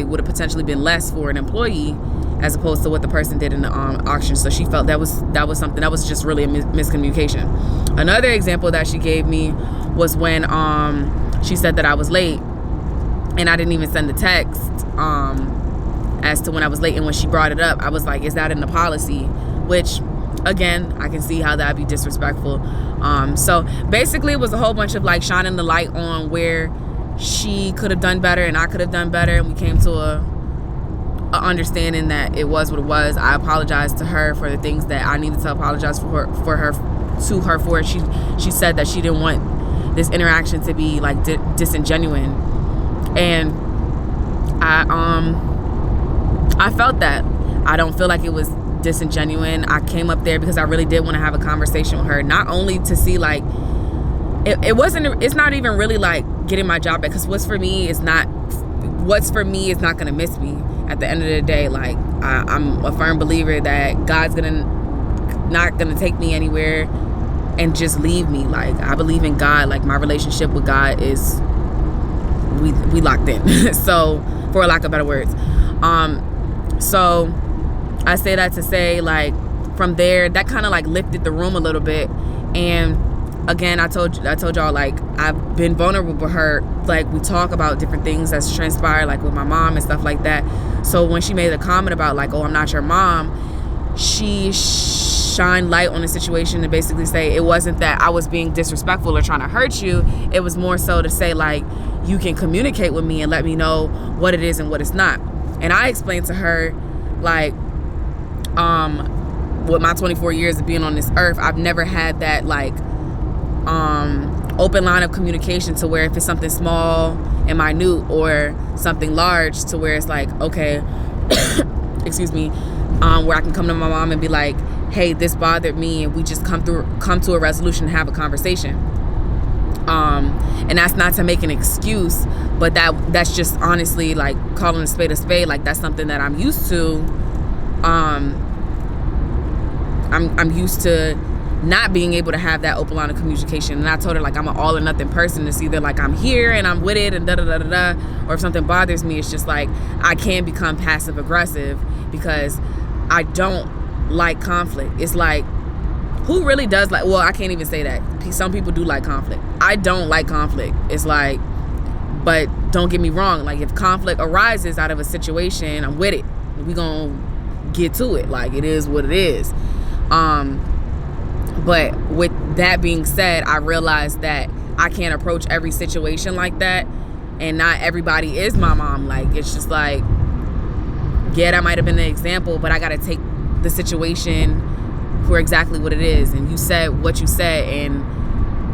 would have potentially been less for an employee as opposed to what the person did in the auction. So she felt that was something that was just really a miscommunication. Another example that she gave me was when she said that I was late and I didn't even send the text as to when I was late, and when she brought it up, I was like, is that in the policy? Which again, I can see how that'd be disrespectful. So basically it was a whole bunch of like shining the light on where she could have done better and I could have done better, and we came to a understanding that it was what it was. I apologized to her for the things that I needed to apologize for her for. She said that she didn't want this interaction to be like disingenuous, and I felt that. I don't feel like it was disingenuous. I came up there because I really did want to have a conversation with her, not only to see like it's not even really like getting my job back, because what's for me is not gonna miss me at the end of the day. Like I'm a firm believer that God's not gonna take me anywhere and just leave me. Like I believe in God. Like my relationship with God is we locked in. So for lack of better words, so I say that to say, like, from there, that kind of like lifted the room a little bit. And again, I told y'all, like, I've been vulnerable with her. Like, we talk about different things that's transpired, like with my mom and stuff like that. So when she made a comment about like, oh, I'm not your mom, she shined light on the situation to basically say it wasn't that I was being disrespectful or trying to hurt you. It was more so to say, like, you can communicate with me and let me know what it is and what it's not. And I explained to her, like, with my 24 years of being on this earth, I've never had that like open line of communication to where if it's something small and minute or something large to where it's like, okay, excuse me, where I can come to my mom and be like, hey, this bothered me, and we just come to a resolution and have a conversation. And that's not to make an excuse, but that's just honestly like calling a spade. Like, that's something that I'm used to. I'm used to not being able to have that open line of communication. And I told her, like, I'm an all or nothing person. It's either like I'm here and I'm with it and da-da-da-da-da, or if something bothers me, it's just like I can become passive aggressive because I don't like conflict. It's like, who really does like, well, I can't even say that. Some people do like conflict. I don't like conflict. It's like, but don't get me wrong. Like, if conflict arises out of a situation, I'm with it. We gonna get to it. Like, it is what it is. But with that being said, I realized that I can't approach every situation like that, and not everybody is my mom. Like, it's just like, yeah, that might have been an example, but I gotta take the situation for exactly what it is. And you said what you said and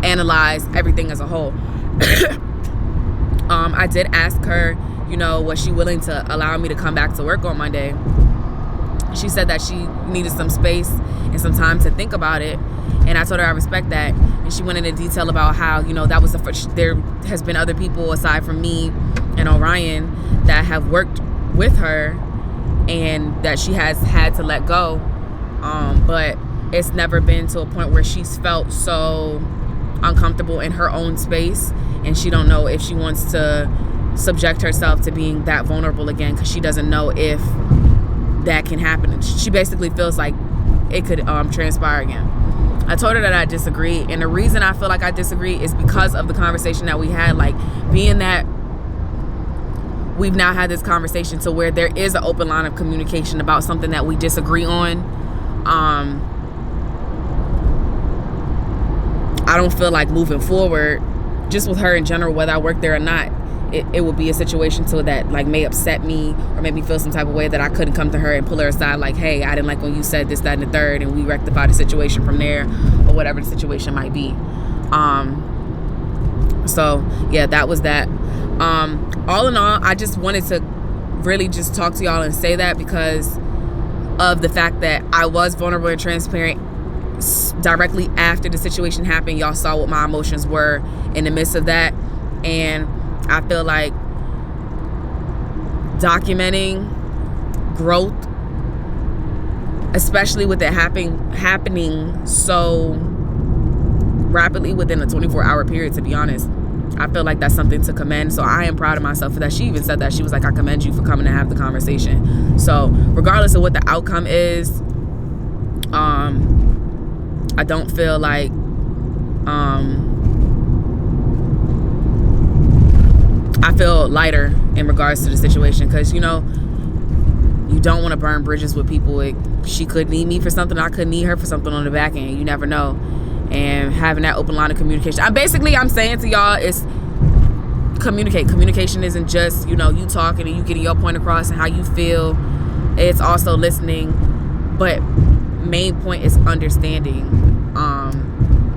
analyze everything as a whole. I did ask her, was she willing to allow me to come back to work on Monday? She said that she needed some space and some time to think about it. And I told her I respect that. And she went into detail about how, that was the first, there has been other people aside from me and Orion that have worked with her and that she has had to let go. But it's never been to a point where she's felt so uncomfortable in her own space, and she don't know if she wants to subject herself to being that vulnerable again, because she doesn't know if that can happen. She basically feels like it could transpire again. I told her that I disagree, and the reason I feel like I disagree is because of the conversation that we had, like, being that we've now had this conversation to where there is an open line of communication about something that we disagree on. I don't feel like moving forward, just with her in general, whether I work there or not, it would be a situation to that like may upset me or make me feel some type of way that I couldn't come to her and pull her aside like, hey, I didn't like when you said this, that, and the third, and we rectify the situation from there, or whatever the situation might be. So yeah, that was that. All in all, I just wanted to really just talk to y'all and say that because of the fact that I was vulnerable and transparent directly after the situation happened. Y'all saw what my emotions were in the midst of that, and I feel like documenting growth, especially with it happening so rapidly within a 24-hour period, to be honest, I feel like that's something to commend. So I am proud of myself for that. She even said that. She was like, I commend you for coming to have the conversation. So regardless of what the outcome is, I don't feel like I feel lighter in regards to the situation, because you don't want to burn bridges with people. She could need me for something, I could need her for something on the back end. You never know. And having that open line of communication, I'm saying to y'all, is communicate. Communication isn't just you talking and you getting your point across and how you feel. It's also listening, but main point is understanding,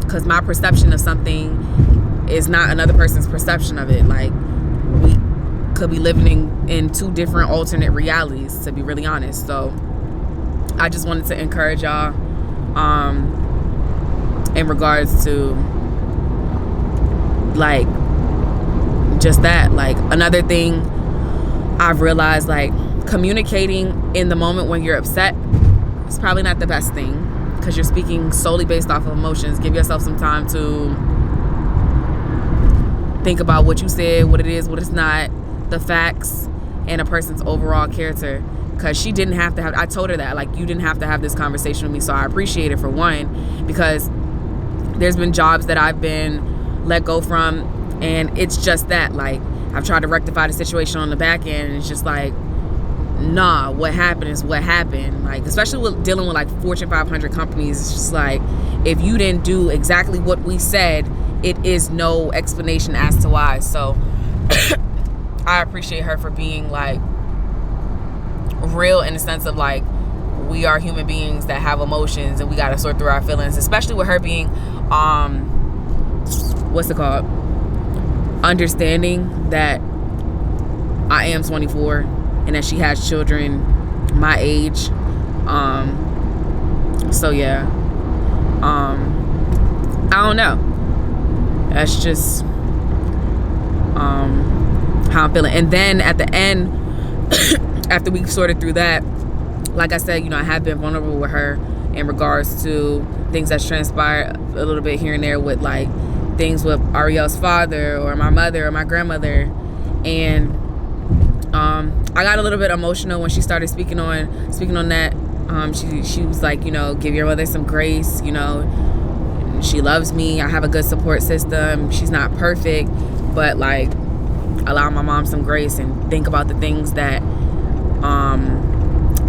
because my perception of something is not another person's perception of it. Like, we could be living in two different alternate realities, to be really honest. So I just wanted to encourage y'all in regards to like just that. Like, another thing I've realized, like, communicating in the moment when you're upset is probably not the best thing, because you're speaking solely based off of emotions. Give yourself some time to think about what you said, what it is, what it's not, the facts, and a person's overall character. Because she didn't have to have, I told her that, like, you didn't have to have this conversation with me. So I appreciate it, for one, because there's been jobs that I've been let go from, and it's just that, like, I've tried to rectify the situation on the back end, and it's just like, nah, what happened is what happened. Like, especially with dealing with like Fortune 500 companies, it's just like, if you didn't do exactly what we said, it is no explanation as to why. So I appreciate her for being like real, in the sense of like, we are human beings that have emotions and we got to sort through our feelings, especially with her being what's it called, understanding that I am 24 and that she has children my age. So yeah, I don't know. That's just how I'm feeling. And then at the end, after we sorted through that, like I said, you know, I have been vulnerable with her in regards to things that's transpired a little bit here and there with like things with Ariel's father or my mother or my grandmother. And I got a little bit emotional when she started speaking on that. She was like, you know, give your mother some grace, you know, she loves me, I have a good support system, she's not perfect, but like allow my mom some grace and think about the things that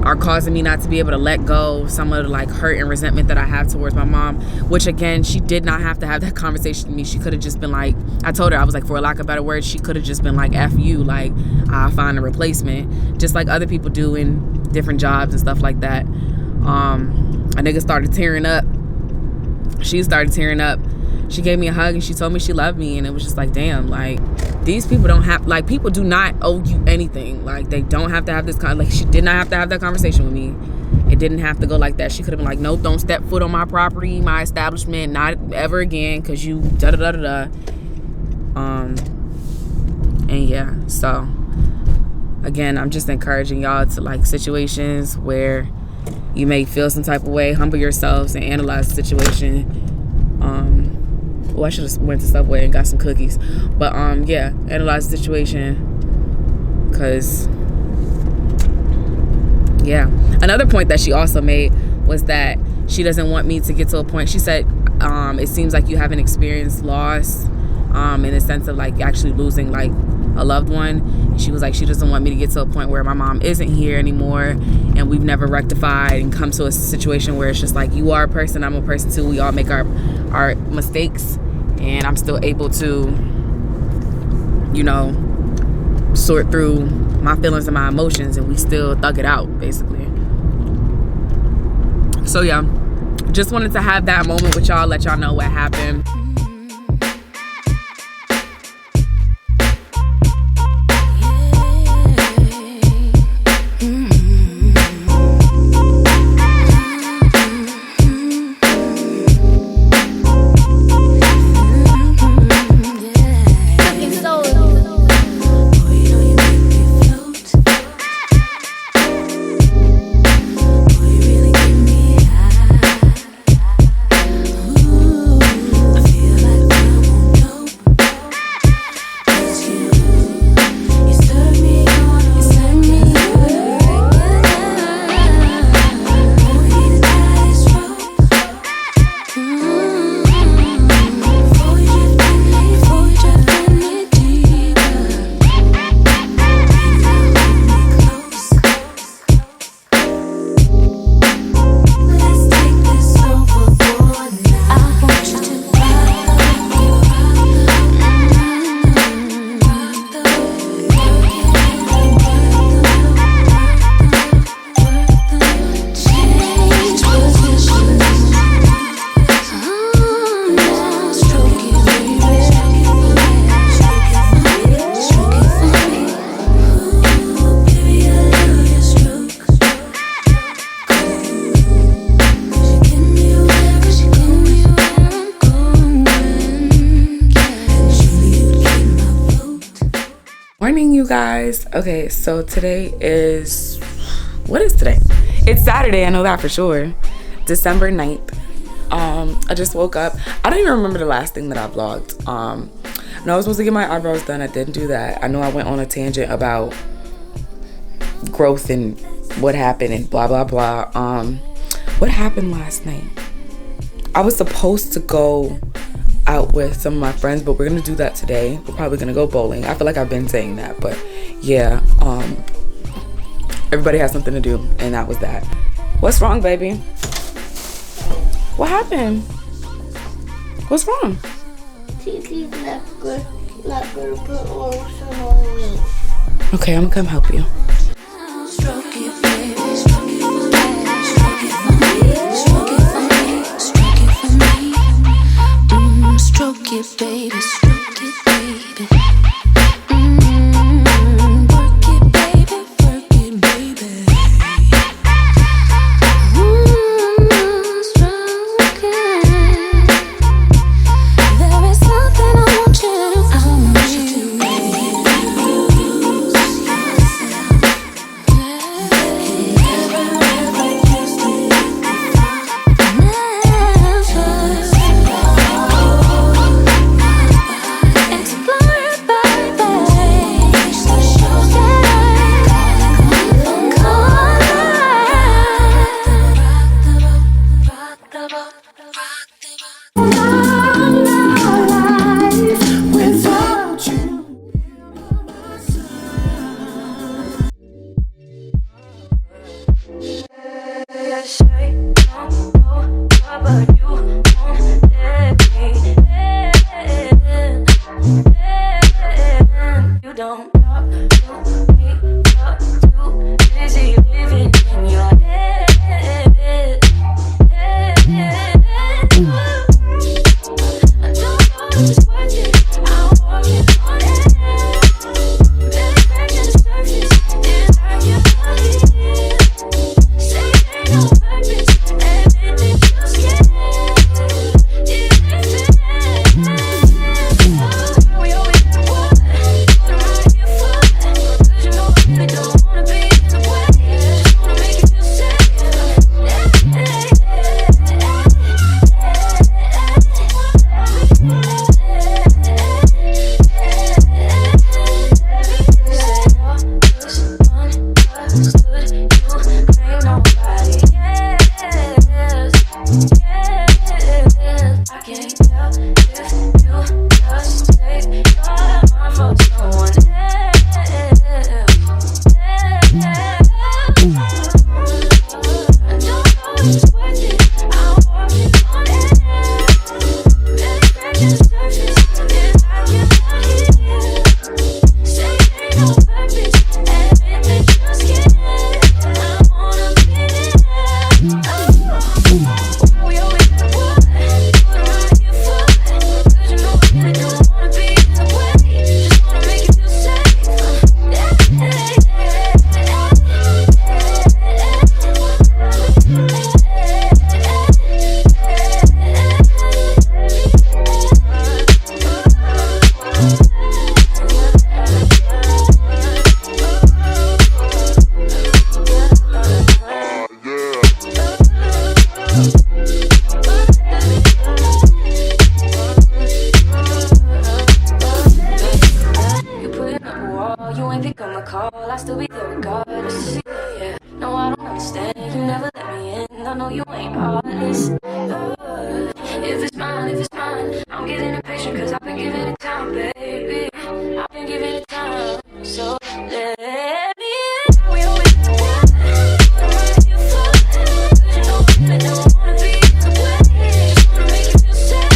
are causing me not to be able to let go some of the like hurt and resentment that I have towards my mom, which again, she did not have to have that conversation with me. She could have just been like, I told her, I was like, for a lack of better words, she could have just been like, F you, like I'll find a replacement, just like other people do in different jobs and stuff like that. A nigga started tearing up. She started tearing up. She gave me a hug and she told me she loved me, and it was just like, damn, like these people don't have, like, people do not owe you anything. Like they don't have to have this like she did not have to have that conversation with me. It didn't have to go like that. She could have been like, no, don't step foot on my property, my establishment, not ever again, cause you da da da da da. And yeah, so again, I'm just encouraging y'all to, like, situations where you may feel some type of way, humble yourselves and analyze the situation. Well, I should have went to Subway and got some cookies, but yeah, analyze the situation, because yeah. Another point that she also made was that she doesn't want me to get to a point. She said, it seems like you haven't experienced loss in the sense of like actually losing like a loved one. She was like, she doesn't want me to get to a point where my mom isn't here anymore and we've never rectified and come to a situation where it's just like, you are a person, I'm a person too, we all make our mistakes, and I'm still able to, you know, sort through my feelings and my emotions, and we still thug it out, basically. So yeah, just wanted to have that moment with y'all, let y'all know what happened. Morning, you guys. Okay, so today is, what is today? It's Saturday, I know that for sure. December 9th. I just woke up. I don't even remember the last thing that I vlogged. No, I was supposed to get my eyebrows done. I didn't do that. I know I went on a tangent about growth and what happened and blah blah blah. What happened last night? I was supposed to go out with some of my friends, but we're gonna do that today. We're probably gonna go bowling. I feel like I've been saying that, but yeah, everybody has something to do, and that was that. What's wrong, baby? What happened? What's wrong? Tiki's not gonna put on some on me. Okay, I'm gonna come help you. Stroke it, baby. Stroke it for me. Stroke it for me. Stroke it for me. Stroke it for me. Stroke it, baby. don't talk to me, you're too busy living in your head. I don't know if it's working, I'm walking on it. Better scratching the surface, and I can't believe. Say it ain't no purpose, admit that you're scared. We always what? What am I here for? 'Cause you know I really don't wanna be in the way. Just wanna make you feel safe. I can't tell if you just take your mind for someone else. I don't know if it's worth it, I'm walking on it. Better scratching the surface, and I cannot hear. Say it ain't no purpose, admit that you're scared. I wanna be there. We always what? What am I here for? 'Cause you know I really don't wanna be in the way. Just wanna make you feel safe. You putting up a wall, you ain't pick up my call. I still be there regardless. Yeah, no, I don't understand. You never let me in. I know you ain't heartless. If it's mine, I'm getting impatient 'cause I've been giving it time, baby. I've been giving it time, so let me in. We always what? What am I here for? 'Cause you know I really don't wanna be in the way. Just wanna make you feel safe.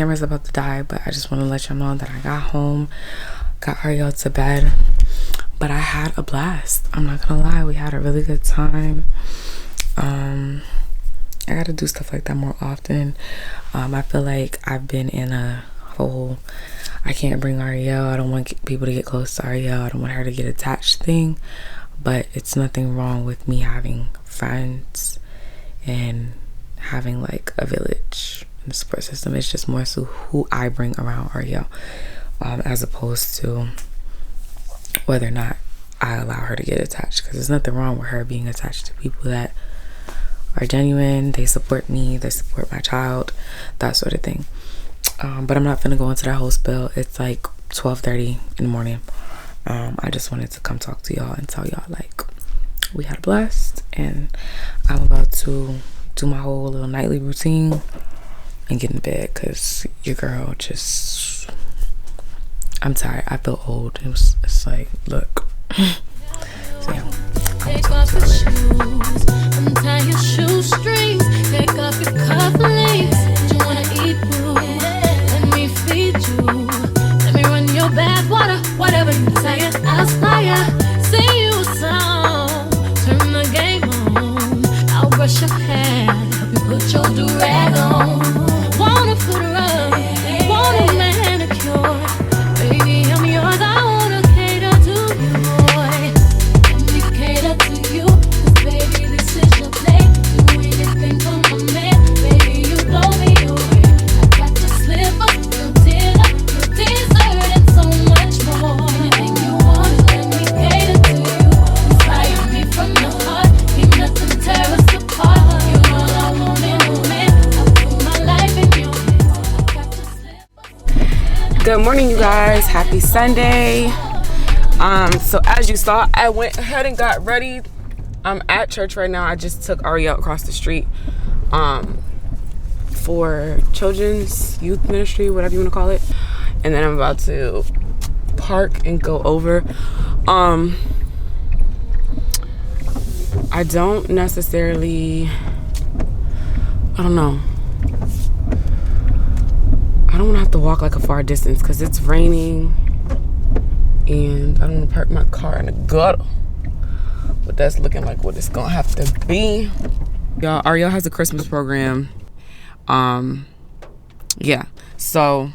camera's about to die, but I just want to let y'all know that I got home, got Ariel to bed, but I had a blast. I'm not gonna lie, we had a really good time. I gotta do stuff like that more often. I feel like I've been in a whole I can't bring Ariel, I don't want people to get close to Ariel, I don't want her to get attached thing, but it's nothing wrong with me having friends and having like a village and a support system. It's just more so who I bring around Ariel, as opposed to whether or not I allow her to get attached, because there's nothing wrong with her being attached to people that are genuine, they support me, they support my child, that sort of thing. But I'm not gonna go into that whole spill. It's like 12:30 in the morning. I just wanted to come talk to y'all and tell y'all like we had a blast, and I'm about to do my whole little nightly routine and get in bed, because your girl just, I'm tired. I feel old. It's like, look. So yeah, Take off your shoes, untie your shoestrings, take off your cufflinks. You wanna eat food? Let me feed you. Let me run your bath water, whatever you desire. I'll aspire, sing you a song, turn the game on. I'll brush your hair, help you put your do-rag on. Want a foot rub, want a manicure, baby I'm yours. I wanna cater to you, boy. Let me cater to you, 'cause baby this is your play. Do anything for my man, baby you blow me away. I got your slipper, your dinner, your dessert, and so much more. Anything you want, let me cater to you. Inspire me from the heart, ain't nothing tear us apart. You're all I want in a man, I put my life in your hands. I got your slipper. good morning, you guys. Happy Sunday. So as you saw, I went ahead and got ready. I'm at church right now. I just took Ariel across the street for children's youth ministry, whatever you want to call it, and then I'm about to park and go over. I don't necessarily, I don't know, I don't want to have to walk like a far distance because it's raining and I don't want to park my car in the gutter, but that's looking like what it's gonna have to be. Y'all, Ariel has a Christmas program. Yeah, so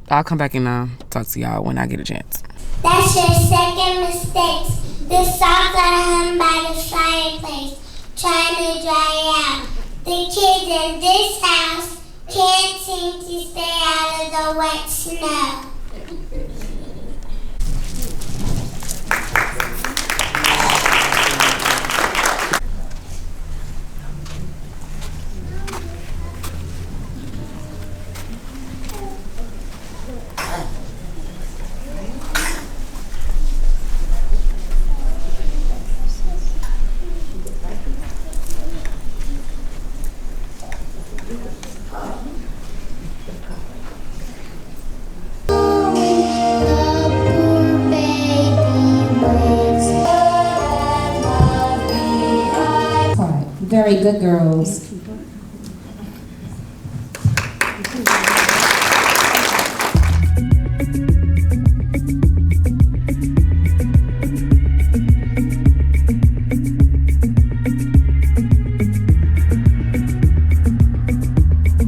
I'll come back and talk to y'all when I get a chance. That's your second mistake. The socks are hung by the fireplace, trying to dry out. The kids in this house can't seem to stay out of the wet snow. Very good girls.